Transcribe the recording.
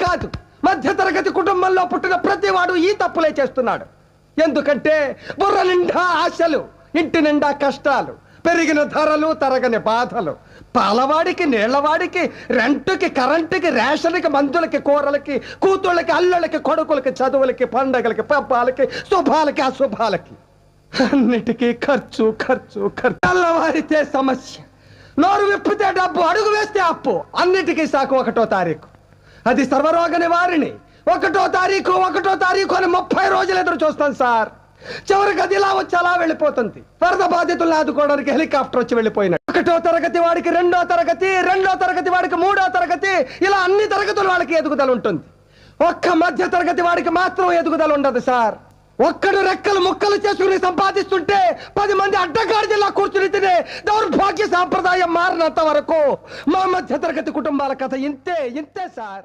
కాదు, మధ్యతరగతి కుటుంబంలో పుట్టిన ప్రతివాడు ఈ తప్పులే చేస్తున్నాడు. ఎందుకంటే బుర్ర నిండా ఆశలు, ఇంటి నిండా కష్టాలు, పెరిగిన ధరలు, తరగని బాధలు, పాలవాడికి, నీళ్లవాడికి, రెంటుకి, కరెంటుకి, రేషన్కి, మందులకి, కూరలకి, కూతుళ్ళకి, అల్లుళ్ళకి, కొడుకులకి, చదువులకి, పండగలకి, పబ్బాలకి, శుభాలకి, అశుభాలకి, అన్నిటికీ ఖర్చు ఖర్చు ఖర్చు. తెల్లవారితే సమస్య, నోరు విప్పితే డబ్బు, అడుగు వేస్తే అప్పు. అన్నిటికీ సాకు 1వ తారీఖు. అది సర్వరోగ నివారిణి. 1వ తారీఖు అని 30 రోజులు ఎదురు చూస్తాను సార్. చివరికి అది ఇలా వచ్చి అలా వెళ్ళిపోతుంది. వరద బాధితులను ఆదుకోవడానికి హెలికాప్టర్ వచ్చి వెళ్ళిపోయినాడు. 1వ తరగతి వాడికి 2వ తరగతి, 2వ తరగతి వాడికి 3వ తరగతి, ఇలా అన్ని తరగతుల వాళ్ళకి ఎదుగుదల ఉంటుంది. ఒక్క మధ్య తరగతి వాడికి మాత్రం ఎదుగుదల ఉండదు సార్. ఒక్కడు రెక్కలు ముక్కలు చేసుకుని సంపాదిస్తుంటే 10 మంది అడ్డగాడిలా కూర్చుని తినే దౌర్భాగ్య సాంప్రదాయం మారినంత వరకు మా మధ్య తరగతి కుటుంబాల కథ ఇంతే సార్.